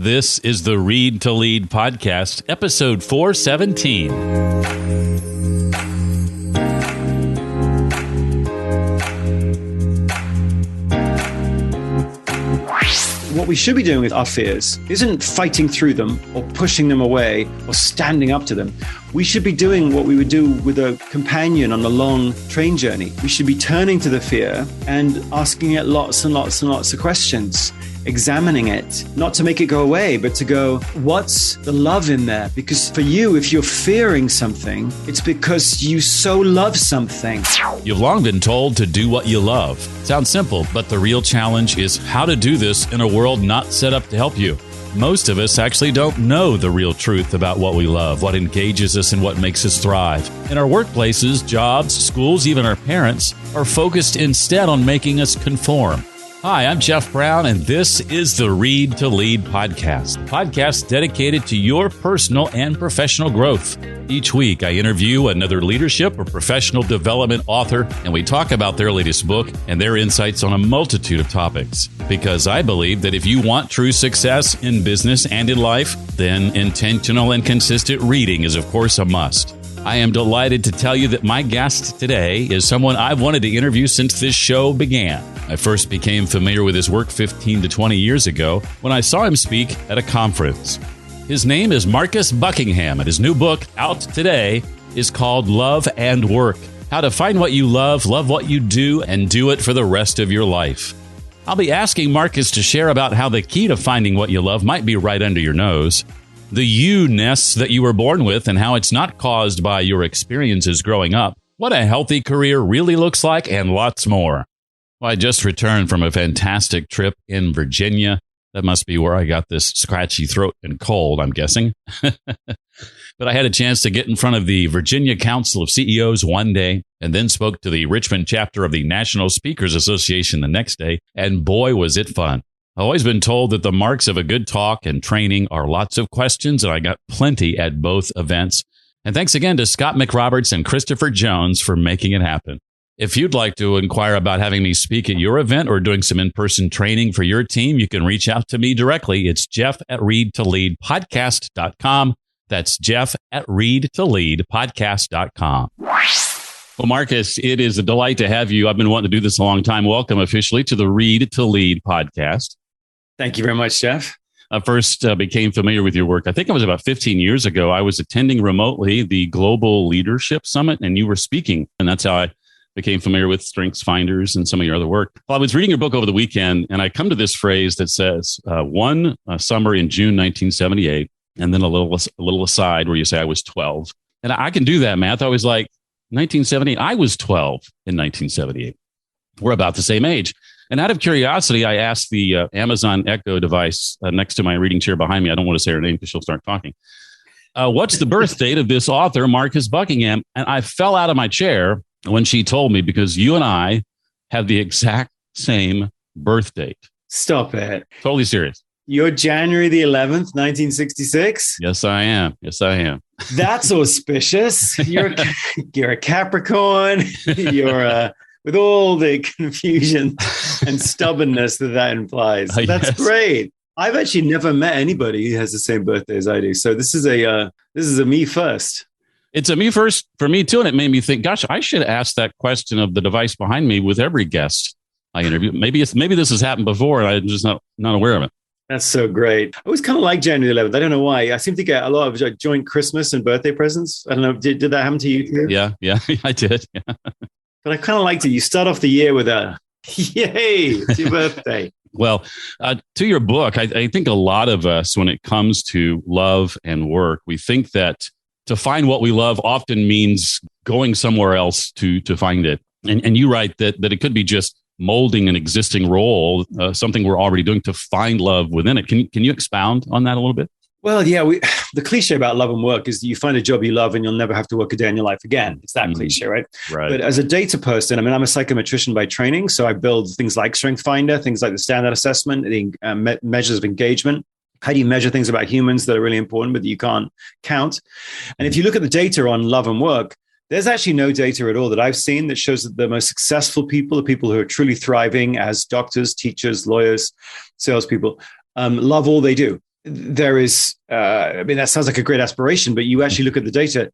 This is the Read to Lead podcast, episode 417. What we should be doing with our fears isn't fighting through them or pushing them away or standing up to them. We should be doing what we would do with a companion on a long train journey. We should be turning to the fear and asking it lots and lots and lots of questions, examining it, not to make it go away, but to go, what's the love in there? Because for you, if you're fearing something, it's because you so love something. You've long been told to do what you love. Sounds simple, but the real challenge is how to do this in a world not set up to help you. Most of us actually don't know the real truth about what we love, what engages us, and what makes us thrive. In our workplaces, jobs, schools, even our parents are focused instead on making us conform. Hi, I'm Jeff Brown, and this is the Read to Lead podcast, a podcast dedicated to your personal and professional growth. Each week, I interview another leadership or professional development author, and we talk about their latest book and their insights on a multitude of topics. Because I believe that if you want true success in business and in life, then intentional and consistent reading is, of course, a must. I am delighted to tell you that my guest today is someone I've wanted to interview since this show began. I first became familiar with his work 15 to 20 years ago when I saw him speak at a conference. His name is Marcus Buckingham, and his new book, out today, is called Love and Work: How to Find What You Love what you do, and do it for the rest of your life. I'll be asking Marcus to share about how the key to finding what you love might be right under your nose, the you-ness that you were born with and how it's not caused by your experiences growing up, what a healthy career really looks like, and lots more. Well, I just returned from a fantastic trip in Virginia. That must be where I got this scratchy throat and cold, I'm guessing. But I had a chance to get in front of the Virginia Council of CEOs one day and then spoke to the Richmond chapter of the National Speakers Association the next day, and boy, was it fun. I've always been told that the marks of a good talk and training are lots of questions, and I got plenty at both events. And thanks again to Scott McRoberts and Christopher Jones for making it happen. If you'd like to inquire about having me speak at your event or doing some in-person training for your team, you can reach out to me directly. It's jeff@readtoleadpodcast.com. That's jeff@readtoleadpodcast.com. Well, Marcus, it is a delight to have you. I've been wanting to do this a long time. Welcome officially to the Read to Lead podcast. Thank you very much, Jeff. I first became familiar with your work. I think it was about 15 years ago. I was attending remotely the Global Leadership Summit, and you were speaking. And that's how I became familiar with Strengths Finders and some of your other work. Well, I was reading your book over the weekend, and I come to this phrase that says, one summer in June 1978, and then a little aside where you say I was 12. And I can do that math. I was like, 1978, I was 12 in 1978. We're about the same age. And out of curiosity, I asked the Amazon Echo device next to my reading chair behind me. I don't want to say her name because she'll start talking. What's the birth date of this author, Marcus Buckingham? And I fell out of my chair when she told me, because you and I have the exact same birth date. Stop it. Totally serious. You're January the 11th, 1966? Yes, I am. That's auspicious. You're a Capricorn. You're with all the confusion and stubbornness that implies. That's yes. Great. I've actually never met anybody who has the same birthday as I do. So this is a me first. It's a me first for me too, and it made me think, gosh, I should ask that question of the device behind me with every guest I interview. Maybe this has happened before, and I'm just not aware of it. That's so great. I always kind of like January 11th. I don't know why. I seem to get a lot of joint Christmas and birthday presents. I don't know. Did that happen to you too? Yeah, I did. Yeah. But I kind of liked it. You start off the year with a, yay, it's your birthday. Well, to your book, I think a lot of us, when it comes to love and work, we think that to find what we love often means going somewhere else to find it. And you write that it could be just molding an existing role, something we're already doing, to find love within it. Can you expound on that a little bit? Well, yeah, the cliche about love and work is that you find a job you love and you'll never have to work a day in your life again. It's that cliche, right? Right. But as a data person, I mean, I'm a psychometrician by training. So I build things like Strength Finder, things like the standard assessment, the measures of engagement. How do you measure things about humans that are really important, but that you can't count? And if you look at the data on love and work, there's actually no data at all that I've seen that shows that the most successful people, the people who are truly thriving as doctors, teachers, lawyers, salespeople, love all they do. there is, that sounds like a great aspiration, but you actually look at the data.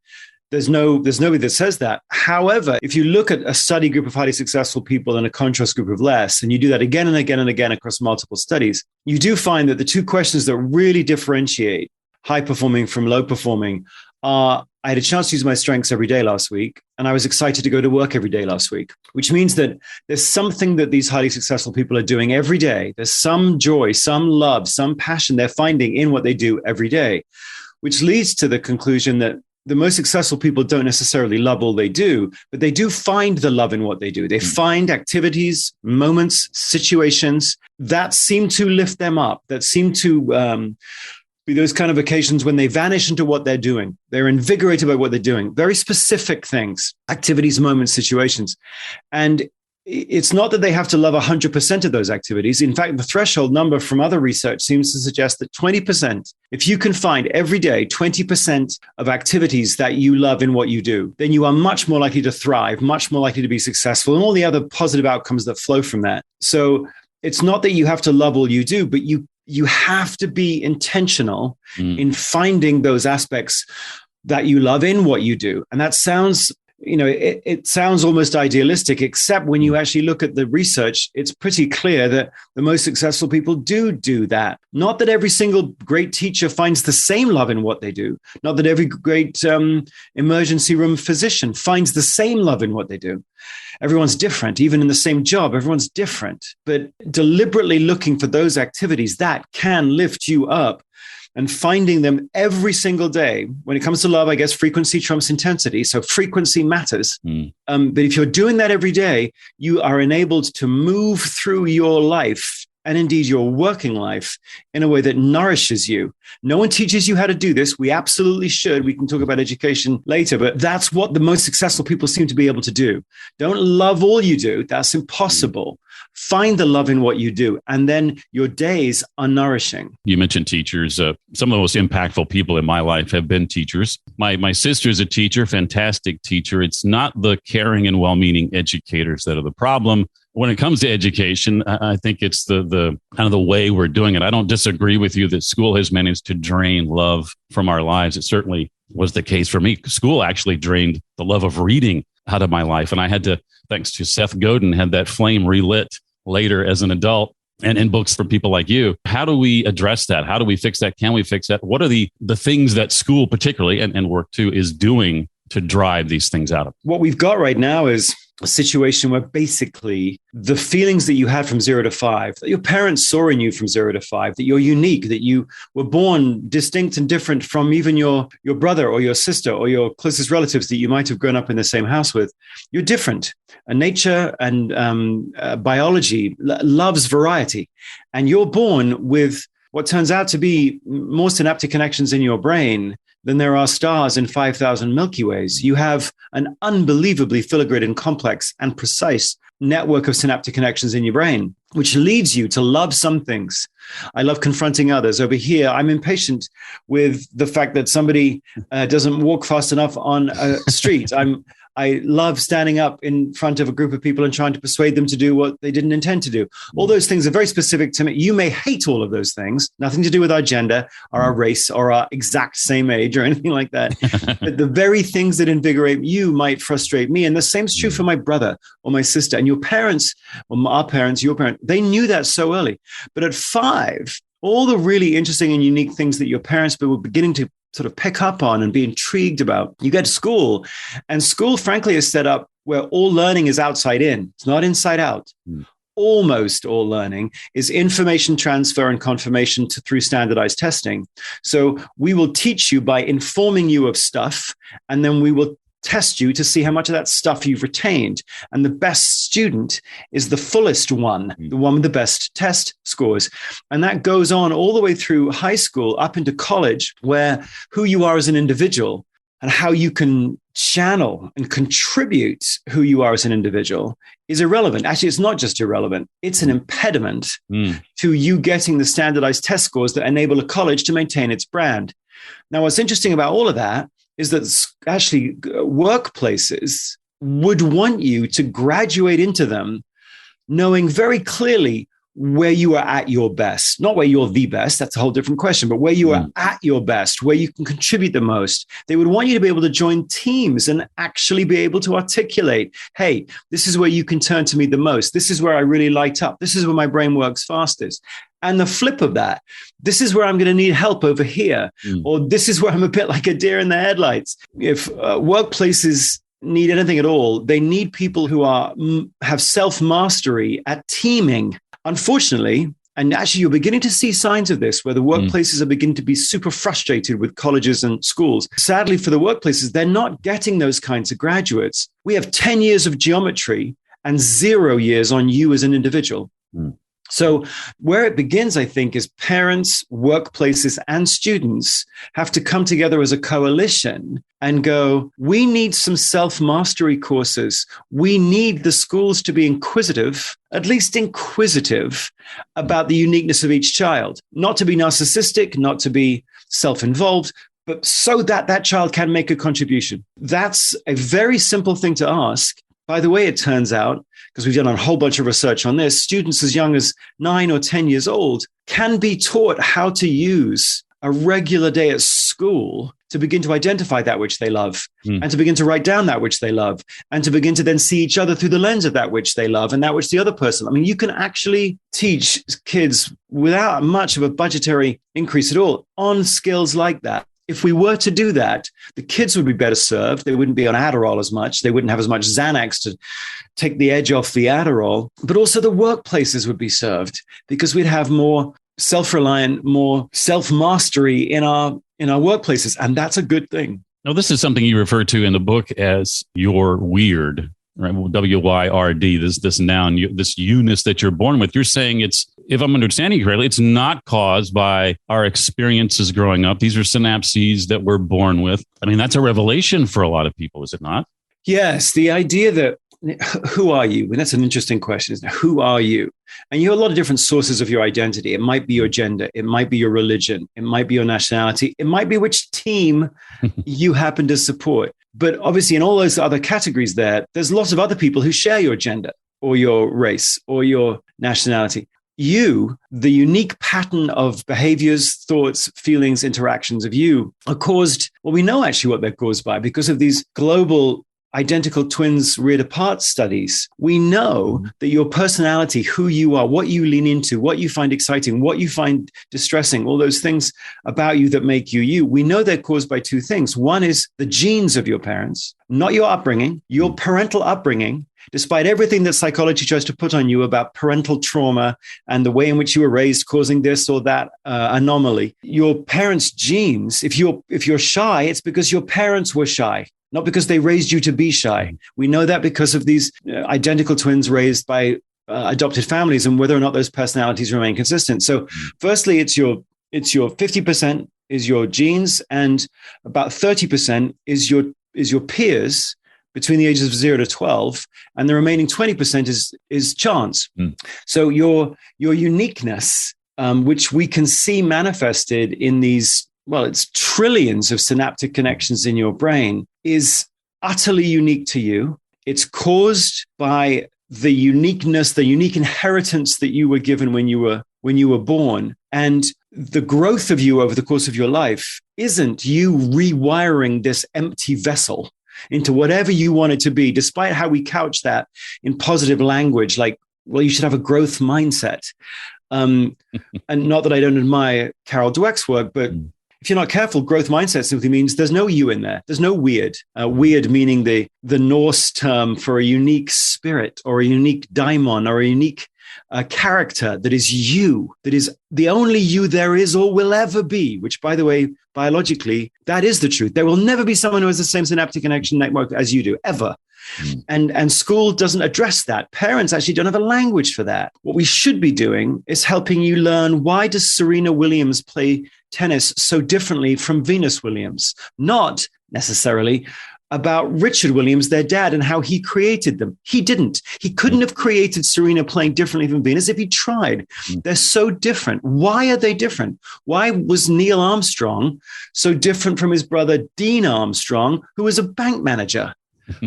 There's nobody that says that. However, if you look at a study group of highly successful people and a contrast group of less, and you do that again and again and again across multiple studies, you do find that the two questions that really differentiate high performing from low performing are, I had a chance to use my strengths every day last week, and I was excited to go to work every day last week, which means that there's something that these highly successful people are doing every day. There's some joy, some love, some passion they're finding in what they do every day, which leads to the conclusion that the most successful people don't necessarily love all they do, but they do find the love in what they do. They find activities, moments, situations that seem to lift them up, that seem to be those kind of occasions when they vanish into what they're doing. They're invigorated by what they're doing. Very specific things, activities, moments, situations. And it's not that they have to love 100% of those activities. In fact, the threshold number from other research seems to suggest that 20%, if you can find every day 20% of activities that you love in what you do, then you are much more likely to thrive, much more likely to be successful, and all the other positive outcomes that flow from that. So it's not that you have to love all you do, but you have to be intentional in finding those aspects that you love in what you do. And that sounds, it sounds almost idealistic, except when you actually look at the research, it's pretty clear that the most successful people do that. Not that every single great teacher finds the same love in what they do. Not that every great emergency room physician finds the same love in what they do. Everyone's different, even in the same job, everyone's different. But deliberately looking for those activities that can lift you up and finding them every single day. When it comes to love, I guess frequency trumps intensity. So frequency matters. But if you're doing that every day, you are enabled to move through your life and indeed your working life in a way that nourishes you. No one teaches you how to do this. We absolutely should. We can talk about education later, but that's what the most successful people seem to be able to do. Don't love all you do. That's impossible. Find the love in what you do, and then your days are nourishing. You mentioned teachers. Some of the most impactful people in my life have been teachers. My sister's a teacher, fantastic teacher. It's not the caring and well-meaning educators that are the problem. When it comes to education, I think it's the kind of the way we're doing it. I don't disagree with you that school has managed to drain love from our lives. It certainly was the case for me. School actually drained the love of reading out of my life. And I had to, thanks to Seth Godin, had that flame relit later as an adult and in books from people like you. How do we address that? How do we fix that? Can we fix that? What are the things that school particularly and work too is doing to drive these things out of? What we've got right now is a situation where basically the feelings that you had from 0 to 5, that your parents saw in you from 0 to 5, that you're unique, that you were born distinct and different from even your brother or your sister or your closest relatives that you might have grown up in the same house with. You're different. And nature and biology loves variety. And you're born with what turns out to be more synaptic connections in your brain than there are stars in 5,000 Milky Ways. You have an unbelievably filigree and complex and precise network of synaptic connections in your brain, which leads you to love some things. I love confronting others. Over here, I'm impatient with the fact that somebody doesn't walk fast enough on a street. I love standing up in front of a group of people and trying to persuade them to do what they didn't intend to do. All those things are very specific to me. You may hate all of those things, nothing to do with our gender or our race or our exact same age or anything like that. But the very things that invigorate you might frustrate me. And the same is true for my brother or my sister. And your parents, or our parents, your parents, they knew that so early. But at 5, all the really interesting and unique things that your parents were beginning to sort of pick up on and be intrigued about. You get to school, and school, frankly, is set up where all learning is outside in. It's not inside out. Almost all learning is information transfer and confirmation through standardized testing. So we will teach you by informing you of stuff, and then we will test you to see how much of that stuff you've retained. And the best student is the fullest one, the one with the best test scores. And that goes on all the way through high school up into college, where who you are as an individual and how you can channel and contribute who you are as an individual is irrelevant. Actually, it's not just irrelevant. It's an impediment to you getting the standardized test scores that enable a college to maintain its brand. Now, what's interesting about all of that is that actually workplaces would want you to graduate into them knowing very clearly where you are at your best, not where you're the best. That's a whole different question, but where you are at your best, where you can contribute the most. They would want you to be able to join teams and actually be able to articulate, hey, this is where you can turn to me the most. This is where I really light up. This is where my brain works fastest. And the flip of that, this is where I'm going to need help over here, or this is where I'm a bit like a deer in the headlights. If workplaces need anything at all, they need people who have self-mastery at teaming. Unfortunately, and actually you're beginning to see signs of this, where the workplaces are beginning to be super frustrated with colleges and schools. Sadly for the workplaces, they're not getting those kinds of graduates. We have 10 years of geometry and 0 years on you as an individual. So where it begins, I think, is parents, workplaces, and students have to come together as a coalition and go, we need some self-mastery courses. We need the schools to be inquisitive, at least inquisitive, about the uniqueness of each child. Not to be narcissistic, not to be self-involved, but so that that child can make a contribution. That's a very simple thing to ask. By the way, it turns out, because we've done a whole bunch of research on this, students as young as 9 or 10 years old can be taught how to use a regular day at school to begin to identify that which they love and to begin to write down that which they love and to begin to then see each other through the lens of that which they love and that which the other person. I mean, you can actually teach kids without much of a budgetary increase at all on skills like that. If we were to do that, the kids would be better served. They wouldn't be on Adderall as much. They wouldn't have as much Xanax to take the edge off the Adderall. But also the workplaces would be served because we'd have more self-reliant, more self-mastery in our workplaces. And that's a good thing. Now, this is something you refer to in the book as Youre Weird, right? W-Y-R-D, this noun, this you-ness that you're born with. You're saying it's, if I'm understanding you correctly, it's not caused by our experiences growing up. These are synapses that we're born with. I mean, that's a revelation for a lot of people, is it not? Yes. The idea that, who are you? And that's an interesting question, isn't it? Who are you? And you have a lot of different sources of your identity. It might be your gender. It might be your religion. It might be your nationality. It might be which team you happen to support. But obviously, in all those other categories there's lots of other people who share your gender or your race or your nationality. You, the unique pattern of behaviors, thoughts, feelings, interactions of you are caused, well, we know actually what they're caused by because of these global identical twins reared apart studies. We know that your personality, who you are, what you lean into, what you find exciting, what you find distressing, all those things about you that make you you, we know they're caused by two things. One is the genes of your parents, not your upbringing, your parental upbringing. Despite everything that psychology tries to put on you about parental trauma and the way in which you were raised causing this or that anomaly, your parents' genes, if you're shy, it's because your parents were shy, not because they raised you to be shy. We know that because of these identical twins raised by adopted families and whether or not those personalities remain consistent. So firstly, it's your 50% is your genes and about 30% is your peers between the ages of 0 to 12, and the remaining 20% is chance. So your uniqueness, which we can see manifested in these, well, it's trillions of synaptic connections in your brain, is utterly unique to you. It's caused by the uniqueness, the unique inheritance that you were given when you were born. And the growth of you over the course of your life isn't you rewiring this empty vessel into whatever you want it to be, despite how we couch that in positive language, like, well, you should have a growth mindset. And not that I don't admire Carol Dweck's work, but if you're not careful, growth mindset simply means there's no you in there. There's no weird. Weird meaning the Norse term for a unique spirit or a unique daimon or a unique character that is you, that is the only you there is or will ever be, which, by the way, biologically, that is the truth. There will never be someone who has the same synaptic connection network as you do, ever. And school doesn't address that. Parents actually don't have a language for that. What we should be doing is helping you learn, why does Serena Williams play tennis so differently from Venus Williams? Not necessarily about Richard Williams, their dad, and how he created them. He didn't. He couldn't have created Serena playing differently from Venus if he tried. They're so different. Why are they different? Why was Neil Armstrong so different from his brother Dean Armstrong, who was a bank manager?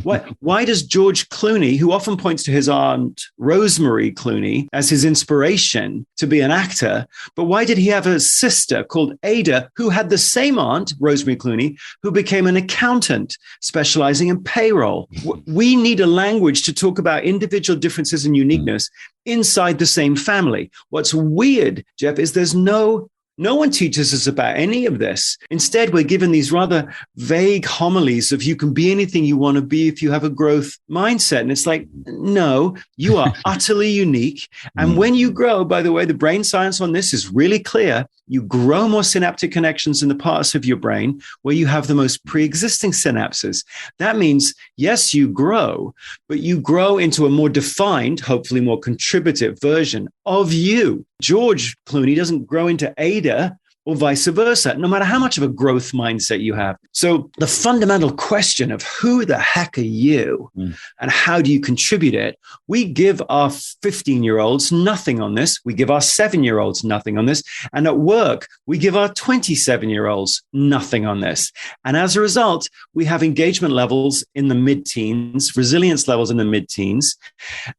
Why does George Clooney, who often points to his aunt Rosemary Clooney as his inspiration to be an actor, but why did he have a sister called Ada who had the same aunt, Rosemary Clooney, who became an accountant specializing in payroll? We need a language to talk about individual differences and uniqueness inside the same family. What's weird, Jeff, is there's no one teaches us about any of this. Instead, we're given these rather vague homilies of you can be anything you want to be if you have a growth mindset. And it's like, no, you are utterly unique. And when you grow, by the way, the brain science on this is really clear. You grow more synaptic connections in the parts of your brain where you have the most pre-existing synapses. That means, yes, you grow, but you grow into a more defined, hopefully more contributive version of you. George Clooney doesn't grow into Ada or vice versa, no matter how much of a growth mindset you have. So the fundamental question of who the heck are you and how do you contribute it? We give our 15-year-olds nothing on this. We give our 7-year-olds nothing on this. And at work, we give our 27-year-olds nothing on this. And as a result, we have engagement levels in the mid-teens, resilience levels in the mid-teens,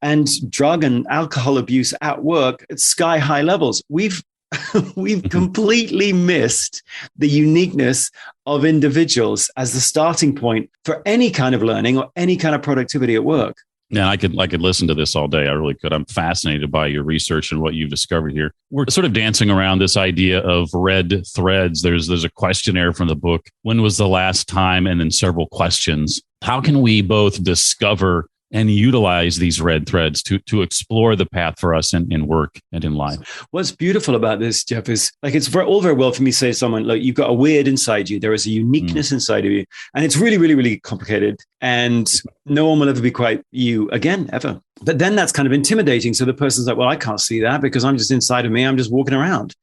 and drug and alcohol abuse at work at sky-high levels. We've completely missed the uniqueness of individuals as the starting point for any kind of learning or any kind of productivity at work. Yeah, I could listen to this all day. I really could. I'm fascinated by your research and what you've discovered here. We're sort of dancing around this idea of red threads. There's a questionnaire from the book. When was the last time? And then several questions. How can we both discover and utilize these red threads to explore the path for us in work and in life? What's beautiful about this, Jeff, is like it's all very well for me to say to someone, like, you've got a weird inside you. There is a uniqueness inside of you. And it's really, really, really complicated. And no one will ever be quite you again, ever. But then that's kind of intimidating. So the person's like, well, I can't see that because I'm just inside of me. I'm just walking around,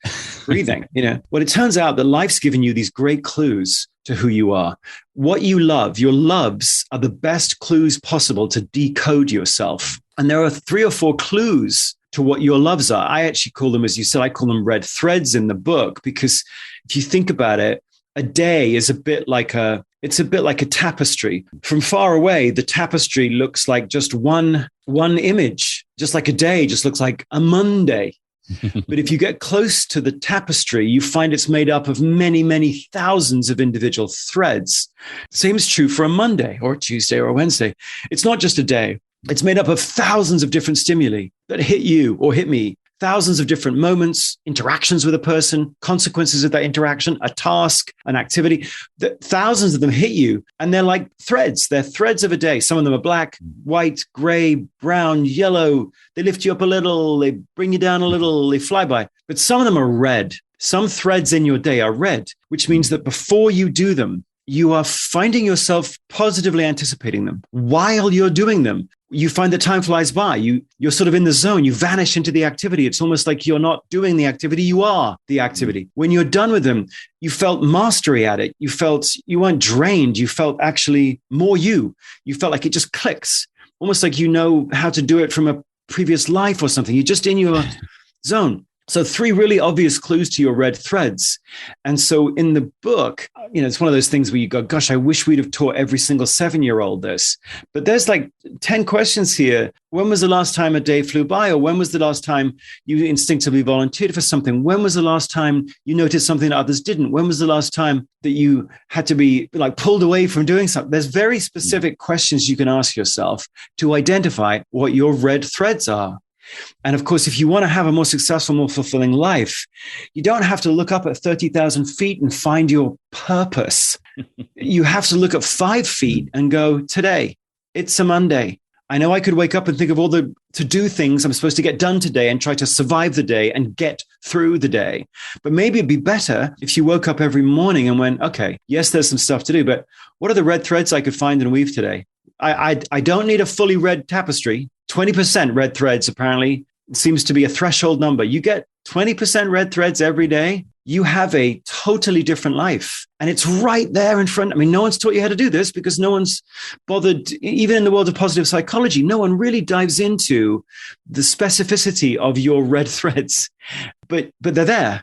breathing. Well, it turns out that life's given you these great clues to who you are. What you love, your loves are the best clues possible to decode yourself. And there are 3 or 4 clues to what your loves are. I actually call them, as you said, I call them red threads in the book, because if you think about it, a day is a bit like a tapestry. From far away, the tapestry looks like just one image, just like a day just looks like a Monday. But if you get close to the tapestry, you find it's made up of many, many thousands of individual threads. Same is true for a Monday or a Tuesday or a Wednesday. It's not just a day. It's made up of thousands of different stimuli that hit you or hit me. Thousands of different moments, interactions with a person, consequences of that interaction, a task, an activity. Thousands of them hit you, and they're like threads. They're threads of a day. Some of them are black, white, gray, brown, yellow. They lift you up a little, they bring you down a little, they fly by. But some of them are red. Some threads in your day are red, which means that before you do them, you are finding yourself positively anticipating them. While you're doing them, you find that time flies by. You're sort of in the zone. You vanish into the activity. It's almost like you're not doing the activity. You are the activity. When you're done with them, you felt mastery at it. You felt you weren't drained. You felt actually more you. You felt like it just clicks, almost like you know how to do it from a previous life or something. You're just in your zone. So 3 really obvious clues to your red threads. And so in the book, it's one of those things where you go, gosh, I wish we'd have taught every single 7-year-old this. But there's like 10 questions here. When was the last time a day flew by? Or when was the last time you instinctively volunteered for something? When was the last time you noticed something that others didn't? When was the last time that you had to be like pulled away from doing something? There's very specific questions you can ask yourself to identify what your red threads are. And of course, if you want to have a more successful, more fulfilling life, you don't have to look up at 30,000 feet and find your purpose. You have to look at 5 feet and go, today, it's a Monday. I know I could wake up and think of all the to-do things I'm supposed to get done today and try to survive the day and get through the day. But maybe it'd be better if you woke up every morning and went, okay, yes, there's some stuff to do, but what are the red threads I could find and weave today? I don't need a fully red tapestry. 20% red threads apparently seems to be a threshold number. You get 20% red threads every day, you have a totally different life. And it's right there in front. I mean, no one's taught you how to do this because no one's bothered, even in the world of positive psychology, no one really dives into the specificity of your red threads, but they're there.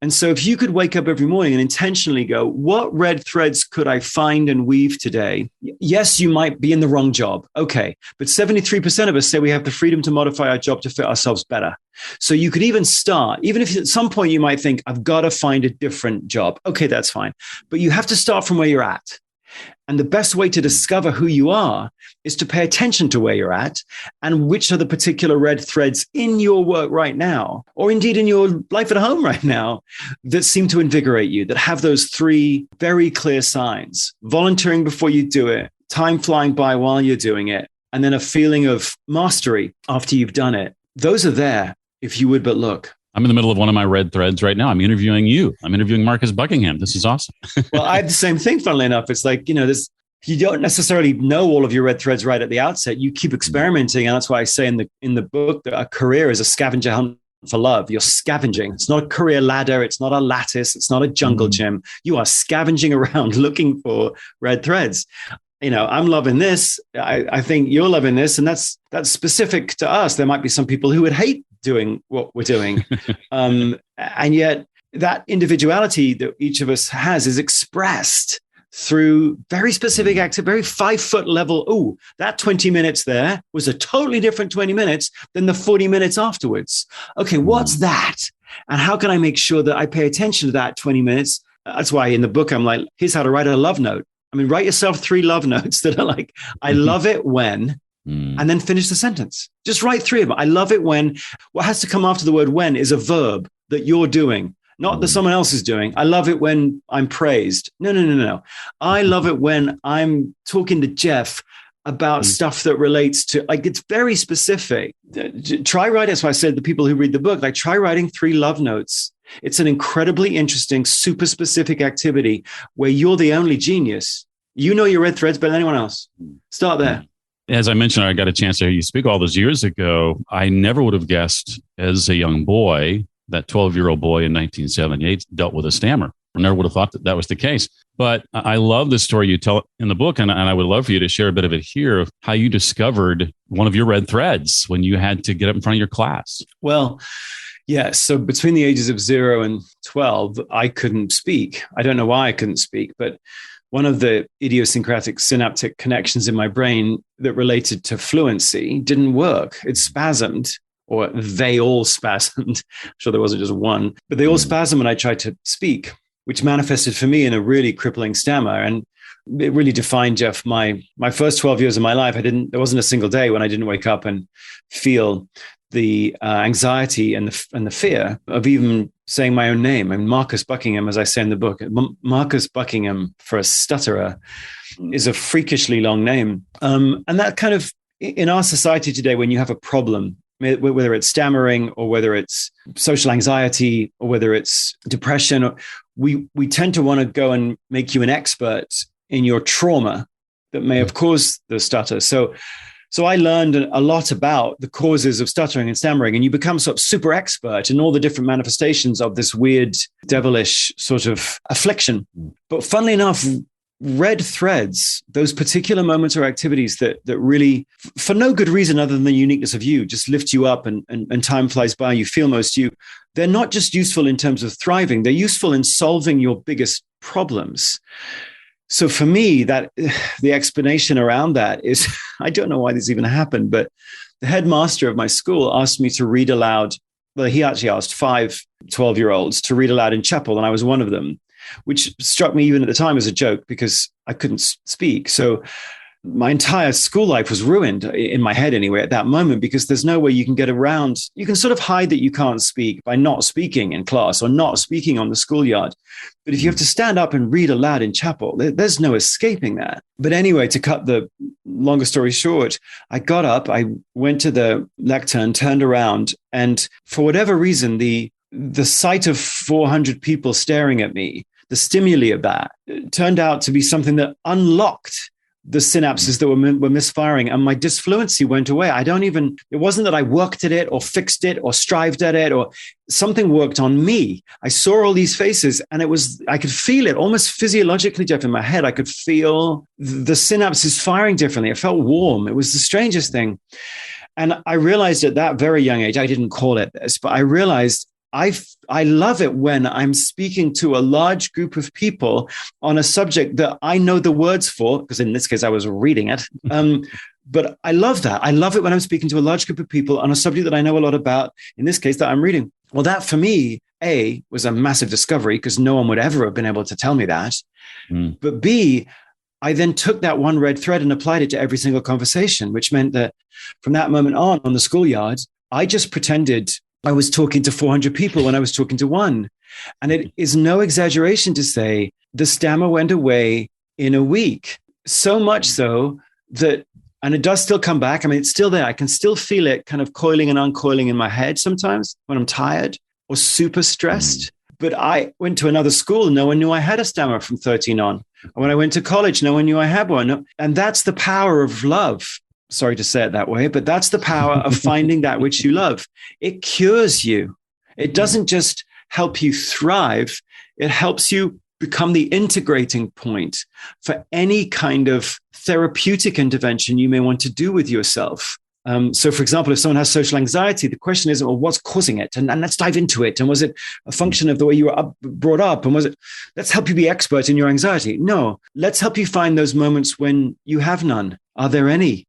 And so if you could wake up every morning and intentionally go, what red threads could I find and weave today? Yes, you might be in the wrong job. Okay. But 73% of us say we have the freedom to modify our job to fit ourselves better. So you could even start, even if at some point you might think, I've got to find a different job. Okay, that's fine. But you have to start from where you're at. And the best way to discover who you are is to pay attention to where you're at and which are the particular red threads in your work right now, or indeed in your life at home right now, that seem to invigorate you, that have those three very clear signs: volunteering before you do it, time flying by while you're doing it, and then a feeling of mastery after you've done it. Those are there if you would but look. I'm in the middle of one of my red threads right now. I'm interviewing you. I'm interviewing Marcus Buckingham. This is awesome. Well, I have the same thing, funnily enough. It's like, you don't necessarily know all of your red threads right at the outset. You keep experimenting. And that's why I say in the book that a career is a scavenger hunt for love. You're scavenging. It's not a career ladder. It's not a lattice. It's not a jungle gym. You are scavenging around looking for red threads. I'm loving this. I think you're loving this. And that's specific to us. There might be some people who would hate doing what we're doing. And yet that individuality that each of us has is expressed through very specific activity, very 5-foot level. Oh, that 20 minutes there was a totally different 20 minutes than the 40 minutes afterwards. Okay, what's that? And how can I make sure that I pay attention to that 20 minutes? That's why in the book, I'm like, here's how to write a love note. Write yourself 3 love notes that are like, I love it when, and then finish the sentence. Just write 3 of them. I love it when. What has to come after the word when is a verb that you're doing, not that someone else is doing. I love it when I'm praised. No. I love it when I'm talking to Jeff about stuff that relates to, like, it's very specific. Try writing. That's why I said the people who read the book, like, try writing 3 love notes. It's an incredibly interesting, super specific activity where you're the only genius. You know your red threads better than anyone else. Start there. As I mentioned, I got a chance to hear you speak all those years ago. I never would have guessed as a young boy, that 12-year-old boy in 1978 dealt with a stammer. I never would have thought that was the case. But I love the story you tell in the book, and I would love for you to share a bit of it here, of how you discovered one of your red threads when you had to get up in front of your class. Well, yeah. So between the ages of 0 and 12, I couldn't speak. I don't know why I couldn't speak, but one of the idiosyncratic synaptic connections in my brain that related to fluency didn't work. It spasmed, or they all spasmed. I'm sure there wasn't just one, but they all spasmed when I tried to speak, which manifested for me in a really crippling stammer. And it really defined, Jeff, my first 12 years of my life. There wasn't a single day when I didn't wake up and feel the anxiety and the fear of even saying my own name. And Marcus Buckingham, as I say in the book, Marcus Buckingham for a stutterer is a freakishly long name. And that kind of, in our society today, when you have a problem, whether it's stammering or whether it's social anxiety or whether it's depression, we tend to want to go and make you an expert in your trauma that may have caused the stutter. So I learned a lot about the causes of stuttering and stammering, and you become sort of super expert in all the different manifestations of this weird, devilish sort of affliction. But funnily enough, red threads, those particular moments or activities that really, for no good reason other than the uniqueness of you, just lift you up and time flies by, you feel most you. They're not just useful in terms of thriving, they're useful in solving your biggest problems. So for me, that the explanation around that is, I don't know why this even happened, but the headmaster of my school asked me to read aloud. Well, he actually asked 5 12-year-olds to read aloud in chapel, and I was one of them, which struck me even at the time as a joke because I couldn't speak. So my entire school life was ruined in my head anyway at that moment, because there's no way you can get around. You can sort of hide that you can't speak by not speaking in class or not speaking on the schoolyard. But if you have to stand up and read aloud in chapel, there's no escaping that. But anyway, to cut the longer story short, I got up, I went to the lectern, turned around, and for whatever reason, the sight of 400 people staring at me, the stimuli of that, turned out to be something that unlocked the synapses that were misfiring, and my disfluency went away. It wasn't that I worked at it or fixed it or strived at it, or something worked on me. I saw all these faces, and I could feel it almost physiologically, Jeff, in my head. I could feel the synapses firing differently. It felt warm. It was the strangest thing. And I realized at that very young age, I didn't call it this, but I realized I love it when I'm speaking to a large group of people on a subject that I know the words for, because in this case, I was reading it. But I love that. I love it when I'm speaking to a large group of people on a subject that I know a lot about, in this case, that I'm reading. Well, that for me, A, was a massive discovery because no one would ever have been able to tell me that. But B, I then took that one red thread and applied it to every single conversation, which meant that from that moment on the schoolyard, I just pretended I was talking to 400 people when I was talking to one. And it is no exaggeration to say the stammer went away in a week. So much so that, and it does still come back. I mean, it's still there. I can still feel it kind of coiling and uncoiling in my head sometimes when I'm tired or super stressed. But I went to another school. No one knew I had a stammer from 13 on. And when I went to college, no one knew I had one. And that's the power of love. Sorry to say it that way, but that's the power of finding that which you love. It cures you. It doesn't just help you thrive. It helps you become the integrating point for any kind of therapeutic intervention you may want to do with yourself. So, for example, if someone has social anxiety, the question isn't, well, what's causing it? And let's dive into it. And was it a function of the way you were brought up? And was it, let's help you be expert in your anxiety? No, let's help you find those moments when you have none. Are there any?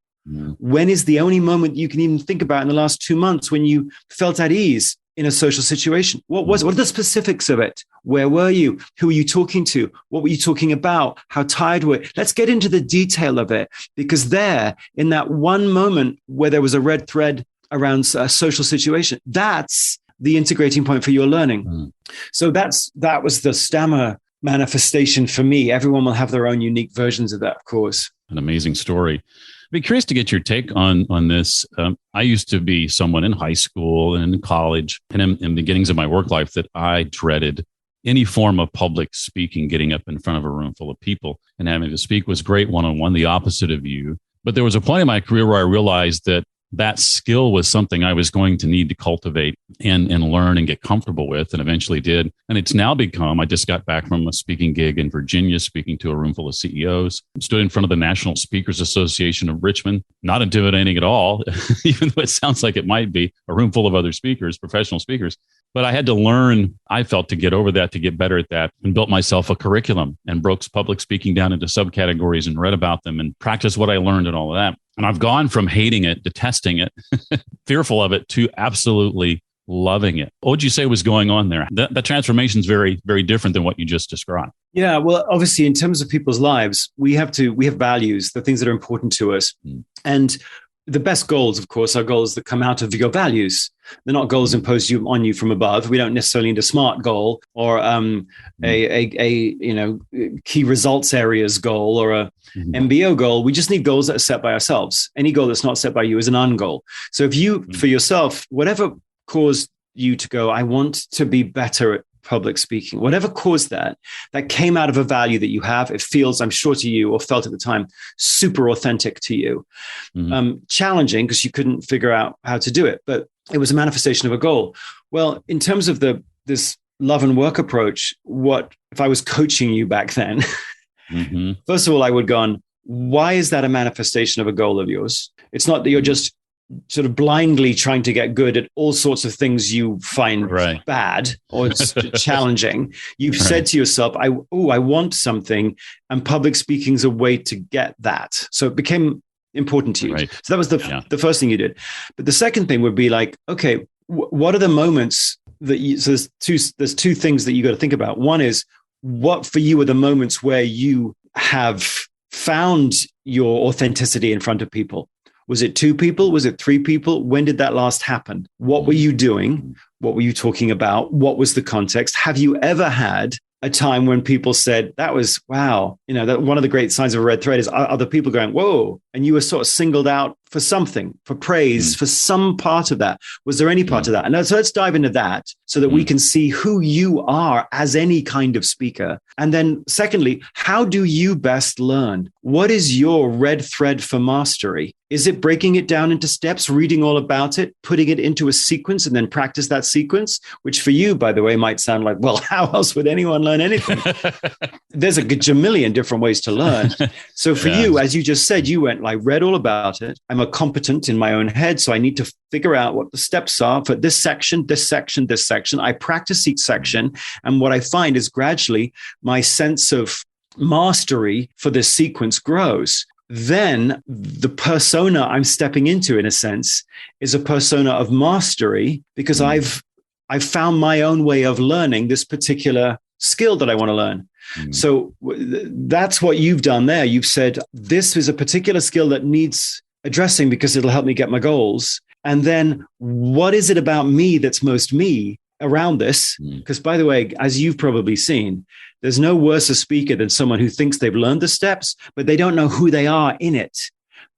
When is the only moment you can even think about in the last 2 months when you felt at ease in a social situation? What was it? What are the specifics of it? Where were you? Who were you talking to? What were you talking about? How tired were you? Let's get into the detail of it, because there, in that one moment where there was a red thread around a social situation, that's the integrating point for your learning. So that was the stammer manifestation for me. Everyone will have their own unique versions of that, of course. An amazing story. I'd be curious to get your take on this. I used to be someone in high school and in college and in the beginnings of my work life that I dreaded any form of public speaking. Getting up in front of a room full of people and having to speak was great one-on-one, the opposite of you. But there was a point in my career where I realized that skill was something I was going to need to cultivate and learn and get comfortable with, and eventually did. And it's now become, I just got back from a speaking gig in Virginia, speaking to a room full of CEOs, stood in front of the National Speakers Association of Richmond, not intimidating at all, even though it sounds like it might be a room full of other speakers, professional speakers. But I had to learn, I felt, to get over that, to get better at that, and built myself a curriculum and broke public speaking down into subcategories and read about them and practiced what I learned and all of that. And I've gone from hating it, detesting it, fearful of it, to absolutely loving it. What would you say was going on there? That transformation is very, very different than what you just described. Yeah, well, obviously, in terms of people's lives, we have values, the things that are important to us. And the best goals, of course, are goals that come out of your values. They're not goals imposed on you from above. We don't necessarily need a SMART goal or a key results areas goal or a MBO goal. We just need goals that are set by ourselves. Any goal that's not set by you is an ungoal. So if you, for yourself, whatever caused you to go, I want to be better at public speaking, whatever caused that came out of a value that you have. It feels, I'm sure to you, or felt at the time, super authentic to you. Challenging because you couldn't figure out how to do it, but it was a manifestation of a goal. Well, in terms of this love and work approach, what if I was coaching you back then? First of all, I would go on, why is that a manifestation of a goal of yours? It's not that you're just sort of blindly trying to get good at all sorts of things you find bad or challenging. You've said to yourself, I want something, and public speaking is a way to get that. So it became important to you. So that was the first thing you did. But the second thing would be like, okay, what are the moments that you, so there's two things that you got to think about. One is, what for you are the moments where you have found your authenticity in front of people? Was it 2 people? Was it 3 people? When did that last happen? What were you doing? What were you talking about? What was the context? Have you ever had a time when people said, that was, wow, that one of the great signs of a red thread is other people going, whoa, and you were sort of singled out for something, for praise, for some part of that. Was there any part of that? And so let's dive into that so that we can see who you are as any kind of speaker. And then secondly, how do you best learn? What is your red thread for mastery? Is it breaking it down into steps, reading all about it, putting it into a sequence, and then practice that sequence, which for you, by the way, might sound like, well, how else would anyone learn anything? There's a jamillion different ways to learn. So for you, as you just said, you went like, read all about it. I am a competent in my own head. So I need to figure out what the steps are for this section, this section, this section. I practice each section. And what I find is gradually my sense of mastery for this sequence grows. Then the persona I'm stepping into, in a sense, is a persona of mastery, because I've found my own way of learning this particular skill that I want to learn. So that's what you've done there. You've said, this is a particular skill that needs addressing because it'll help me get my goals. And then what is it about me that's most me around this? Because by the way, as you've probably seen, there's no worse a speaker than someone who thinks they've learned the steps, but they don't know who they are in it.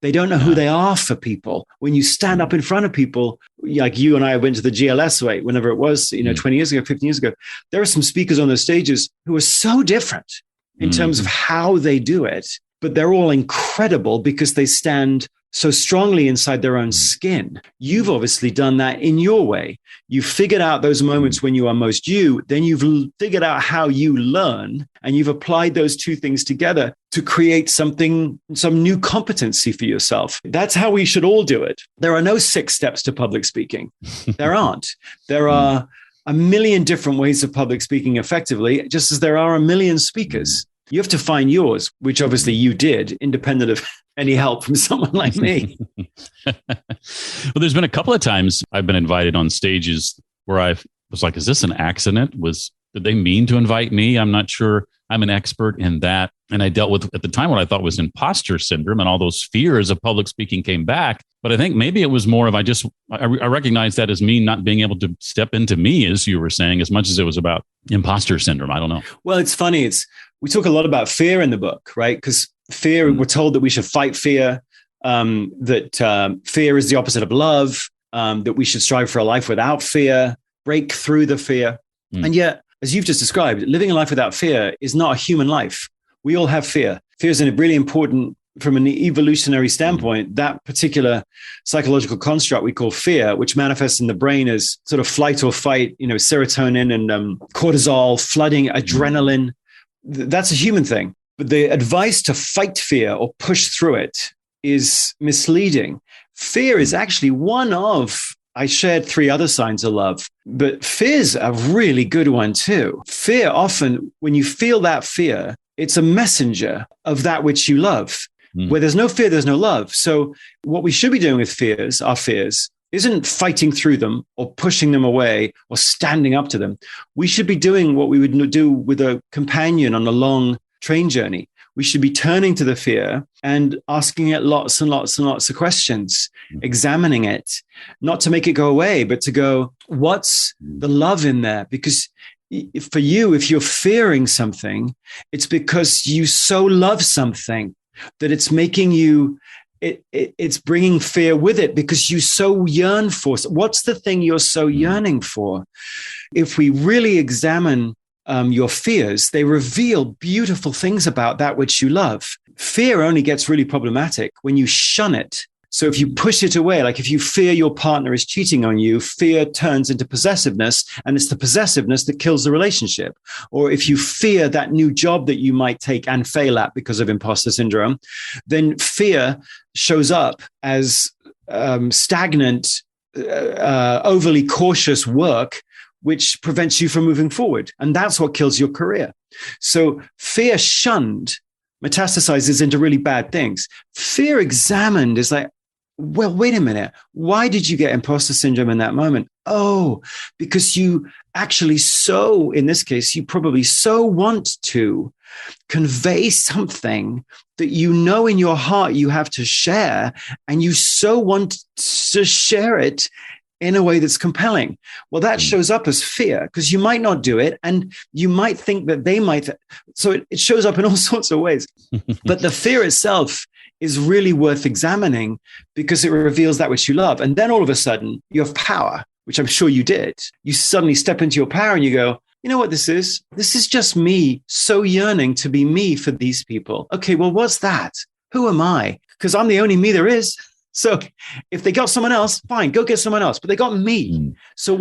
They don't know who they are for people. When you stand up in front of people, like you and I went to the GLS, whenever it was, 20 years ago, 15 years ago, there are some speakers on those stages who are so different in terms of how they do it, but they're all incredible because they stand so strongly inside their own skin. You've obviously done that in your way. You've figured out those moments when you are most you, then you've figured out how you learn, and you've applied those two things together to create some new competency for yourself. That's how we should all do it. There are no 6 steps to public speaking. There aren't. There are a million different ways of public speaking effectively, just as there are a million speakers. You have to find yours, which obviously you did, independent of any help from someone like me. Well, there's been a couple of times I've been invited on stages where I was like, is this an accident? Did they mean to invite me? I'm not sure. I'm an expert in that. And I dealt with, at the time, what I thought was imposter syndrome, and all those fears of public speaking came back. But I think maybe it was more of, I recognized that as me not being able to step into me, as you were saying, as much as it was about imposter syndrome. I don't know. Well, it's funny. We talk a lot about fear in the book, right? Because fear, we're told that we should fight fear, that fear is the opposite of love, that we should strive for a life without fear, break through the fear. And yet, as you've just described, living a life without fear is not a human life. We all have fear. Fear is really important from an evolutionary standpoint. That particular psychological construct we call fear, which manifests in the brain as sort of flight or fight, serotonin and cortisol, flooding adrenaline. That's a human thing. But the advice to fight fear or push through it is misleading. Fear is actually one of, I shared 3 other signs of love, but fear's a really good one too. Fear often, when you feel that fear, it's a messenger of that which you love. Where there's no fear, there's no love. So what we should be doing with our fears, isn't fighting through them or pushing them away or standing up to them. We should be doing what we would do with a companion on a long train journey. We should be turning to the fear and asking it lots and lots and lots of questions, examining it, not to make it go away, but to go, what's the love in there? Because for you, if you're fearing something, it's because you so love something that it's making you, it's bringing fear with it because you so yearn for. What's the thing you're so yearning for? If we really examine your fears, they reveal beautiful things about that which you love. Fear only gets really problematic when you shun it. So if you push it away, like if you fear your partner is cheating on you, fear turns into possessiveness, and it's the possessiveness that kills the relationship. Or if you fear that new job that you might take and fail at because of imposter syndrome, then fear shows up as stagnant, overly cautious work, which prevents you from moving forward. And that's what kills your career. So fear shunned metastasizes into really bad things. Fear examined is like, well, wait a minute. Why did you get imposter syndrome in that moment? Oh, because you actually in this case, you probably so want to convey something that you know in your heart you have to share, and you so want to share it in a way that's compelling. Well, that shows up as fear because you might not do it, and you might think that they might. So it shows up in all sorts of ways. But the fear itself is really worth examining because it reveals that which you love. And then all of a sudden you have power, which I'm sure you did. You suddenly step into your power and you go, you know what this is? This is just me so yearning to be me for these people. Okay, well, what's that? Who am I? Because I'm the only me there is. So if they got someone else, fine, go get someone else. But they got me. So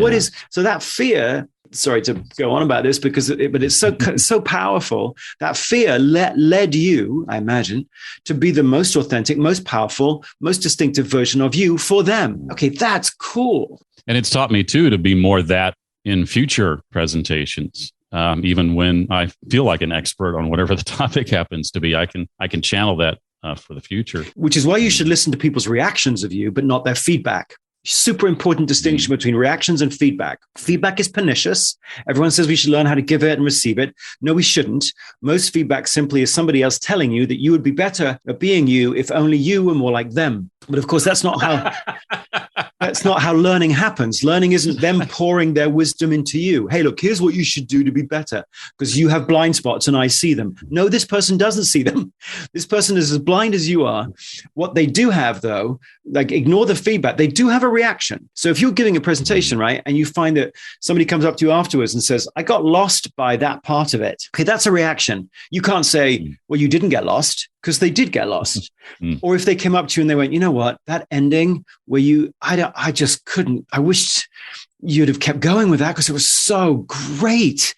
so that fear sorry to go on about this but it's so powerful. That fear led you, I imagine, to be the most authentic, most powerful, most distinctive version of you for them. Okay, that's cool. And it's taught me too to be more that in future presentations. Even when I feel like an expert on whatever the topic happens to be, I can channel that for the future. Which is why you should listen to people's reactions of you, but not their feedback. Super important distinction between reactions and feedback. Feedback is pernicious. Everyone says we should learn how to give it and receive it. No, we shouldn't. Most feedback simply is somebody else telling you that you would be better at being you if only you were more like them. But of course, that's not how learning happens. Learning isn't them pouring their wisdom into you. Hey, look, here's what you should do to be better because you have blind spots and I see them. No, this person doesn't see them. This person is as blind as you are. What they do have, though, like ignore the feedback, they do have a reaction. So if you're giving a presentation, right, and you find that somebody comes up to you afterwards and says, I got lost by that part of it. Okay, that's a reaction. You can't say, well, you didn't get lost, because they did get lost. Or if they came up to you and they went, you know what, that ending where I just couldn't, I wished you'd have kept going with that because it was so great,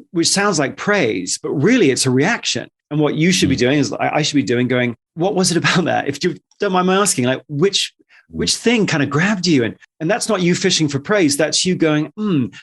which sounds like praise, but really it's a reaction. And what you should be doing is I should be doing going, what was it about that? If you don't mind my asking, like which thing kind of grabbed you? And that's not you fishing for praise. That's you going,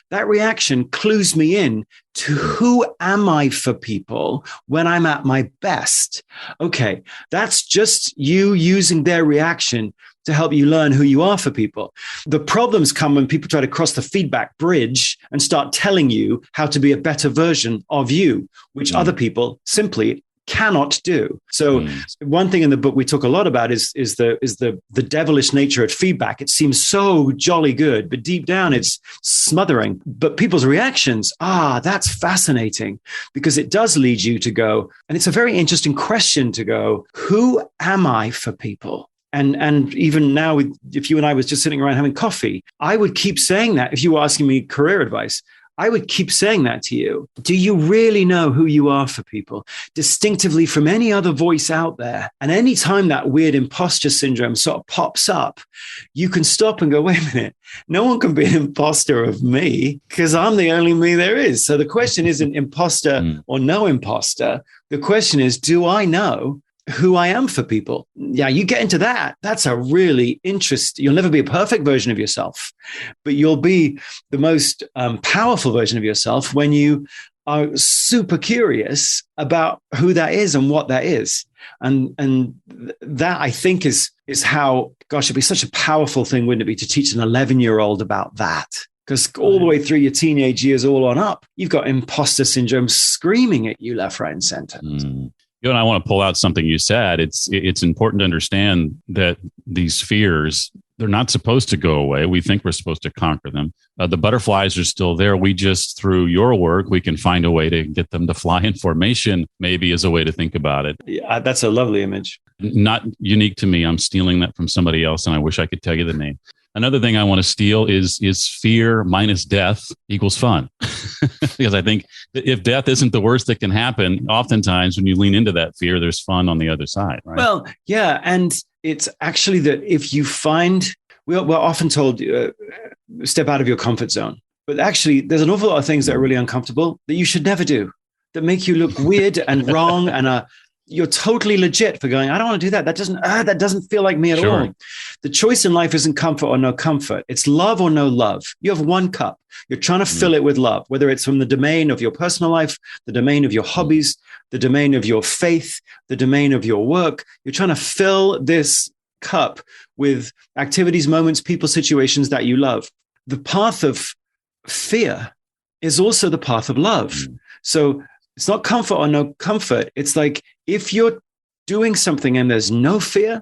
that reaction clues me in to who am I for people when I'm at my best? Okay, that's just you using their reaction to help you learn who you are for people. The problems come when people try to cross the feedback bridge and start telling you how to be a better version of you, which other people simply cannot do. So one thing in the book we talk a lot about is the devilish nature of feedback. It seems so jolly good, but deep down it's smothering. But people's reactions, that's fascinating because it does lead you to go, and it's a very interesting question to go, who am I for people? And even now, if you and I was just sitting around having coffee, I would keep saying that. If you were asking me career advice, I would keep saying that to you. Do you really know who you are for people distinctively from any other voice out there? And anytime that weird imposter syndrome sort of pops up, you can stop and go, wait a minute, no one can be an imposter of me because I'm the only me there is. So the question isn't imposter or no imposter. The question is, do I know who I am for people? Yeah, you get into that. That's a really interesting, you'll never be a perfect version of yourself, but you'll be the most powerful version of yourself when you are super curious about who that is and what that is. And that I think is how, gosh, it'd be such a powerful thing, wouldn't it be, to teach an 11-year-old about that? Because all the way through your teenage years, all on up, you've got imposter syndrome screaming at you left, right, and center. And I want to pull out something you said. It's important to understand that these fears, they're not supposed to go away. We think we're supposed to conquer them. The butterflies are still there. We just, through your work, we can find a way to get them to fly in formation, maybe is a way to think about it. Yeah, that's a lovely image. Not unique to me. I'm stealing that from somebody else, and I wish I could tell you the name. Another thing I want to steal is fear minus death equals fun. Because I think that if death isn't the worst that can happen, oftentimes when you lean into that fear, there's fun on the other side, right? Well, yeah. And it's actually that if you find, we're often told, step out of your comfort zone. But actually, there's an awful lot of things that are really uncomfortable that you should never do, that make you look weird and wrong and you're totally legit for going, I don't want to do that. That doesn't feel like me at all. The choice in life isn't comfort or no comfort. It's love or no love. You have one cup. You're trying to fill it with love, whether it's from the domain of your personal life, the domain of your hobbies, the domain of your faith, the domain of your work. You're trying to fill this cup with activities, moments, people, situations that you love. The path of fear is also the path of love. So it's not comfort or no comfort. It's like if you're doing something and there's no fear,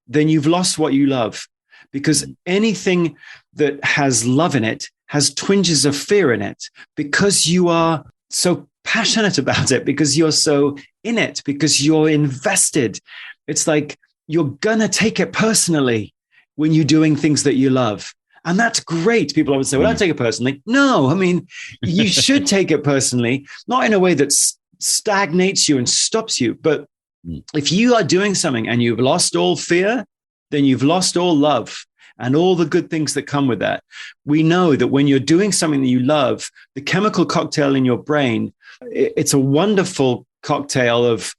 then you've lost what you love. Because anything that has love in it has twinges of fear in it because you are so passionate about it, because you're so in it, because you're invested. It's like you're going to take it personally when you're doing things that you love. And that's great. People always say, well, don't take it personally. No, I mean, you should take it personally, not in a way that stagnates you and stops you. But if you are doing something and you've lost all fear, then you've lost all love. and all the good things that come with that. We know that when you're doing something that you love, the chemical cocktail in your brain, it's a wonderful cocktail of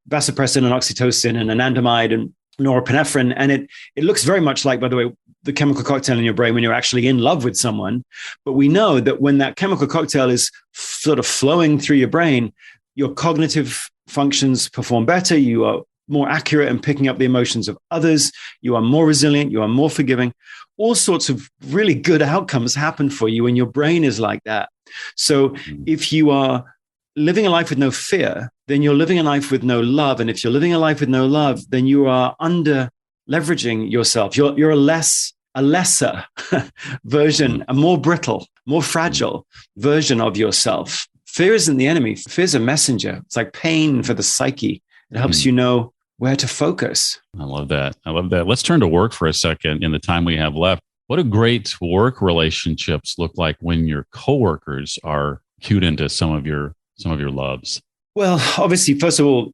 vasopressin and oxytocin and anandamide and norepinephrine. And it looks very much like, by the way, the chemical cocktail in your brain when you're actually in love with someone. But we know that when that chemical cocktail is sort of flowing through your brain, your cognitive functions perform better. You are more accurate in picking up the emotions of others. You are more resilient. You are more forgiving. All sorts of really good outcomes happen for you when your brain is like that. So if you are living a life with no fear, then you're living a life with no love. And if you're living a life with no love, then you are under leveraging yourself. You're a lesser version, a more brittle, more fragile version of yourself. Fear isn't the enemy. Fear is a messenger. It's like pain for the psyche. It helps you know where to focus. I love that. Let's turn to work for a second in the time we have left. What do great work relationships look like when your coworkers are cued into some of your loves? Well, obviously, first of all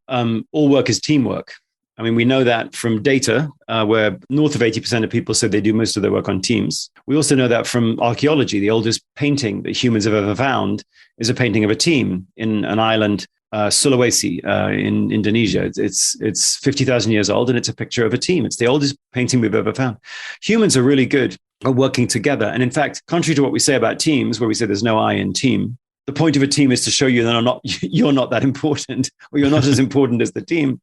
work is teamwork. I mean, we know that from data where north of 80% of people said they do most of their work on teams. We also know that from archaeology. The oldest painting that humans have ever found is a painting of a team in an island, Sulawesi in Indonesia. It's 50,000 years old, and it's a picture of a team. It's the oldest painting we've ever found. Humans are really good at working together. And in fact, contrary to what we say about teams, where we say there's no I in team, the point of a team is to show you that you're not that important, or you're not as important as the team.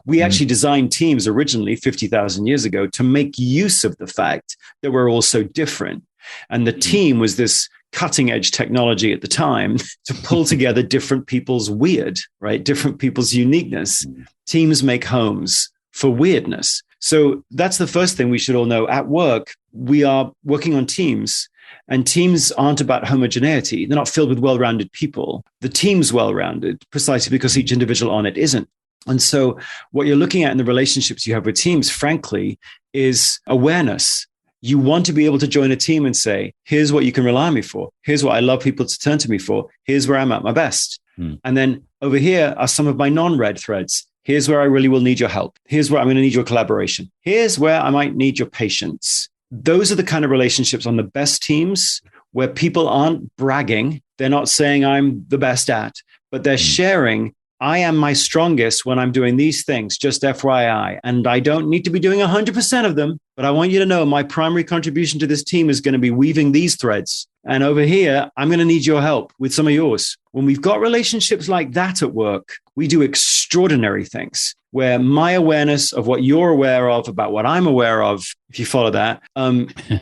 We actually designed teams originally 50,000 years ago to make use of the fact that we're all so different. And the team was this cutting edge technology at the time to pull together different people's weird, right? Different people's uniqueness. Teams make homes for weirdness. So that's the first thing we should all know. At work, we are working on teams. And teams aren't about homogeneity. They're not filled with well-rounded people. The team's well-rounded precisely because each individual on it isn't. And so what you're looking at in the relationships you have with teams, frankly, is awareness. You want to be able to join a team and say, here's what you can rely on me for. Here's what I love people to turn to me for. Here's where I'm at my best. And then over here are some of my non-red threads. Here's where I really will need your help. Here's where I'm going to need your collaboration. Here's where I might need your patience. Those are the kind of relationships on the best teams where people aren't bragging. They're not saying I'm the best at, but they're sharing, I am my strongest when I'm doing these things, just FYI. And I don't need to be doing 100% of them, but I want you to know my primary contribution to this team is going to be weaving these threads. And over here, I'm going to need your help with some of yours. When we've got relationships like that at work, we do extraordinary things where my awareness of what you're aware of about what I'm aware of, if you follow that,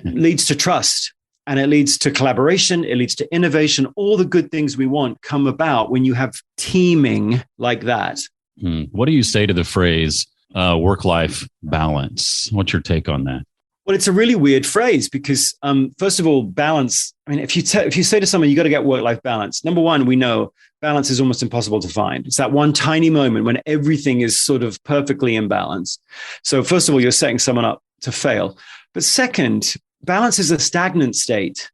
leads to trust. And it leads to collaboration. It leads to innovation. All the good things we want come about when you have teaming like that. What do you say to the phrase work-life balance? What's your take on that? Well, it's a really weird phrase because, first of all, balance. I mean, if you say to someone, you got to get work-life balance. Number one, we know balance is almost impossible to find. It's that one tiny moment when everything is sort of perfectly in balance. So first of all, you're setting someone up to fail. But second, balance is a stagnant state.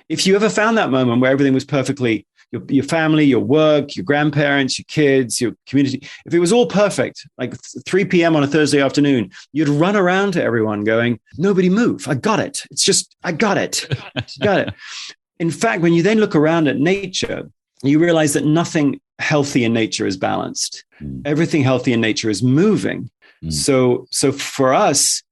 If you ever found that moment where everything was perfectly, your family, your work, your grandparents, your kids, your community, if it was all perfect, like 3 p.m. on a Thursday afternoon, you'd run around to everyone going, nobody move. I got it. It's just, I got it. Got it. In fact, when you then look around at nature, you realize that nothing healthy in nature is balanced. Everything healthy in nature is moving. So for us,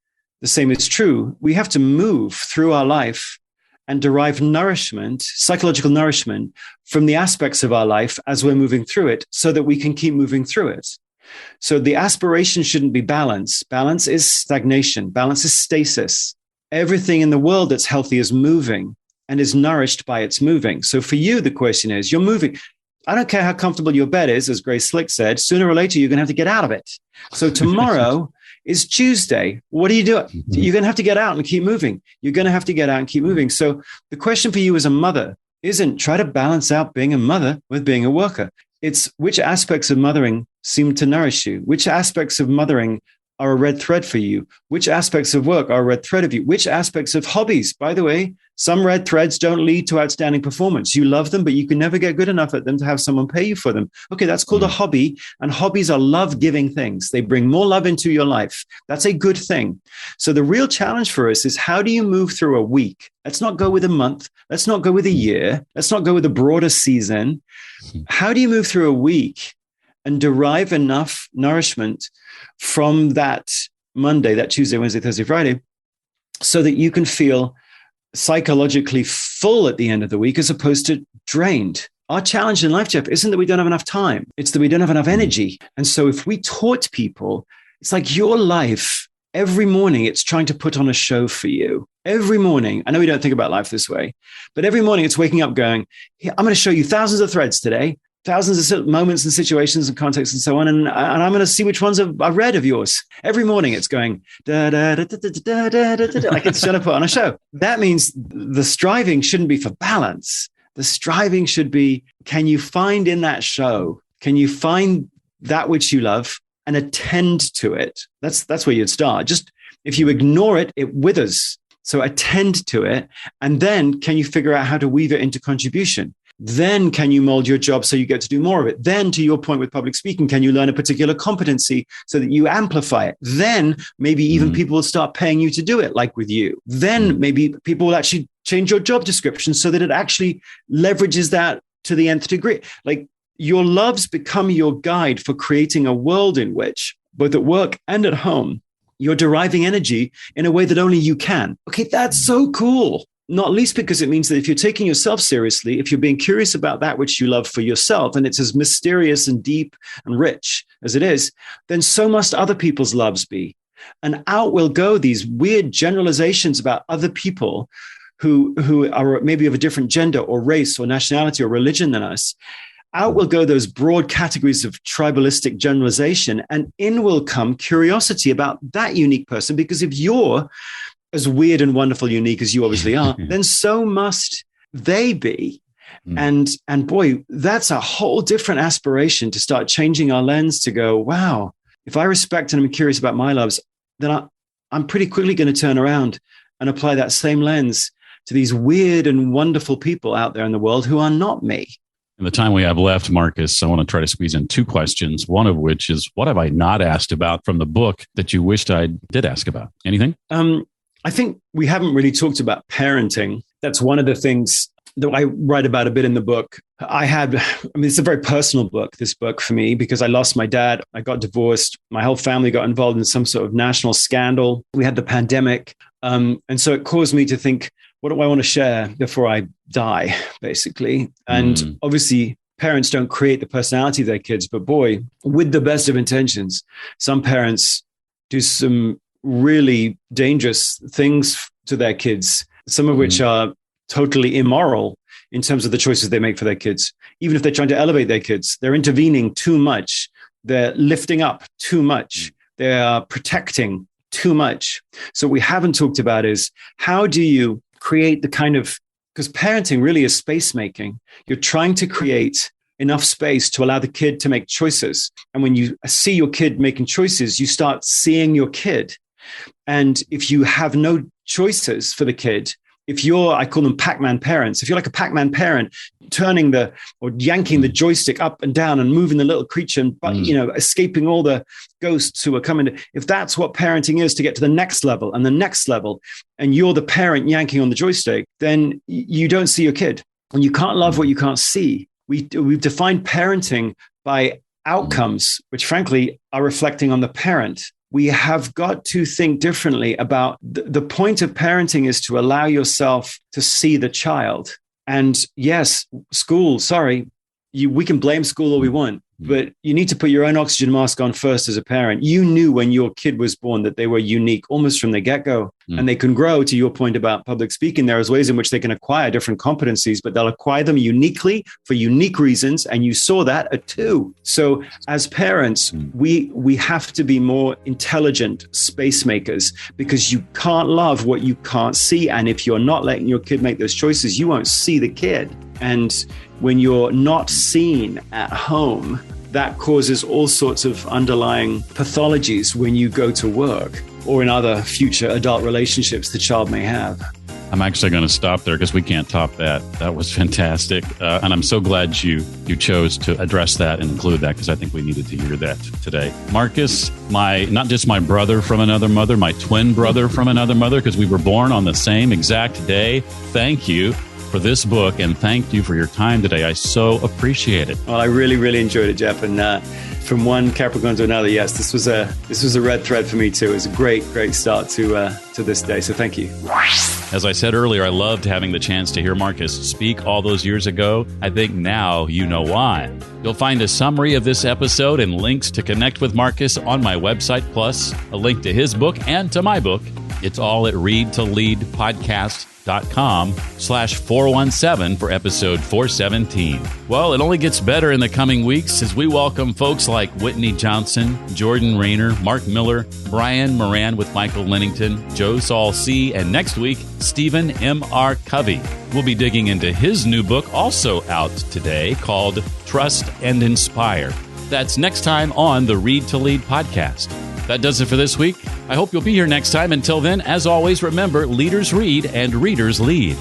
the same is true. We have to move through our life and derive nourishment, psychological nourishment, from the aspects of our life as we're moving through it so that we can keep moving through it. So the aspiration shouldn't be balance. Balance is stagnation. Balance is stasis. Everything in the world that's healthy is moving and is nourished by its moving. So for you, the question is, you're moving. I don't care how comfortable your bed is, as Grace Slick said, sooner or later, you're going to have to get out of it. So tomorrow is Tuesday. What are you doing? You're going to have to get out and keep moving. You're going to have to get out and keep moving. So the question for you as a mother isn't try to balance out being a mother with being a worker. It's which aspects of mothering seem to nourish you? Which aspects of mothering are a red thread for you? Which aspects of work are a red thread of you? Which aspects of hobbies, by the way, Some red threads don't lead to outstanding performance. You love them, but you can never get good enough at them to have someone pay you for them. Okay, that's called a hobby. And hobbies are love-giving things. They bring more love into your life. That's a good thing. So the real challenge for us is, how do you move through a week? Let's not go with a month. Let's not go with a year. Let's not go with a broader season. How do you move through a week and derive enough nourishment from that Monday, that Tuesday, Wednesday, Thursday, Friday, so that you can feel psychologically full at the end of the week as opposed to drained? Our challenge in life, Jeff, isn't that we don't have enough time. It's that we don't have enough energy. And so if we taught people, it's like your life, every morning it's trying to put on a show for you. Every morning, I know we don't think about life this way, but every morning it's waking up going, "Here, I'm going to show you thousands of threads today, thousands of moments and situations and contexts and so on. And I'm going to see which ones I've read of yours." Every morning it's going, da, da, da, da, da, da, da, da, like it's trying to put on a show. That means the striving shouldn't be for balance. The striving should be, can you find in that show, can you find that which you love and attend to it? That's where you'd start. Just if you ignore it, it withers. So attend to it. And then can you figure out how to weave it into contribution? Then can you mold your job so you get to do more of it? Then, to your point with public speaking, can you learn a particular competency so that you amplify it? Then maybe even people will start paying you to do it, like with you. Then maybe people will actually change your job description so that it actually leverages that to the nth degree. Like, your loves become your guide for creating a world in which, both at work and at home, you're deriving energy in a way that only you can. Okay, that's so cool. Not least because it means that if you're taking yourself seriously, if you're being curious about that which you love for yourself, and it's as mysterious and deep and rich as it is, then so must other people's loves be. And out will go these weird generalizations about other people who are maybe of a different gender or race or nationality or religion than us. Out will go those broad categories of tribalistic generalization, and in will come curiosity about that unique person. Because if you're as weird and wonderful, unique as you obviously are, then so must they be. And boy, that's a whole different aspiration, to start changing our lens to go, wow, if I respect and I'm curious about my loves, then I'm pretty quickly going to turn around and apply that same lens to these weird and wonderful people out there in the world who are not me. In the time we have left, Marcus, I want to try to squeeze in two questions, one of which is, what have I not asked about from the book that you wished I did ask about? Anything? I think we haven't really talked about parenting. That's one of the things that I write about a bit in the book. It's a very personal book, this book for me, because I lost my dad. I got divorced. My whole family got involved in some sort of national scandal. We had the pandemic. And so it caused me to think, what do I want to share before I die, basically? And obviously, parents don't create the personality of their kids, but boy, with the best of intentions, some parents do some really dangerous things to their kids, some of which are totally immoral in terms of the choices they make for their kids. Even if they're trying to elevate their kids, they're intervening too much. They're lifting up too much. They're protecting too much. So what we haven't talked about is, how do you create the kind of, because parenting really is space making. You're trying to create enough space to allow the kid to make choices. And when you see your kid making choices, you start seeing your kid. And if you have no choices for the kid, if you're, I call them Pac-Man parents, if you're like a Pac-Man parent, turning or yanking the joystick up and down and moving the little creature and, escaping all the ghosts who are coming, if that's what parenting is, to get to the next level and the next level, and you're the parent yanking on the joystick, then you don't see your kid, and you can't love what you can't see. We've defined parenting by outcomes, which frankly are reflecting on the parent. We have got to think differently about the point of parenting is to allow yourself to see the child. And yes, school, we can blame school all we want, but you need to put your own oxygen mask on first as a parent. You knew when your kid was born that they were unique almost from the get-go, and they can grow. To your point about public speaking, there is ways in which they can acquire different competencies, but they'll acquire them uniquely for unique reasons. And you saw that at 2. So as parents, we have to be more intelligent space makers, because you can't love what you can't see. And if you're not letting your kid make those choices, you won't see the kid. And when you're not seen at home, that causes all sorts of underlying pathologies when you go to work or in other future adult relationships the child may have. I'm actually going to stop there because we can't top that. That was fantastic. And I'm so glad you chose to address that and include that, because I think we needed to hear that today. Marcus, not just my brother from another mother, my twin brother from another mother, because we were born on the same exact day. Thank you for this book, and thank you for your time today. I so appreciate it. Well, I really, really enjoyed it, Jeff. And from one Capricorn to another, yes, this was a red thread for me too. It was a great start to this day. So thank you. As I said earlier, I loved having the chance to hear Marcus speak all those years ago. I think now you know why. You'll find a summary of this episode and links to connect with Marcus on my website, plus a link to his book and to my book. It's all at readtoleadpodcast.com/417 for episode 417. Well, it only gets better in the coming weeks as we welcome folks like Whitney Johnson, Jordan Rayner, Mark Miller, Brian Moran with Michael Lennington, Joe Saul C., and next week, Stephen M.R. Covey. We'll be digging into his new book, also out today, called Trust and Inspire. That's next time on the Read to Lead podcast. That does it for this week. I hope you'll be here next time. Until then, as always, remember, leaders read and readers lead.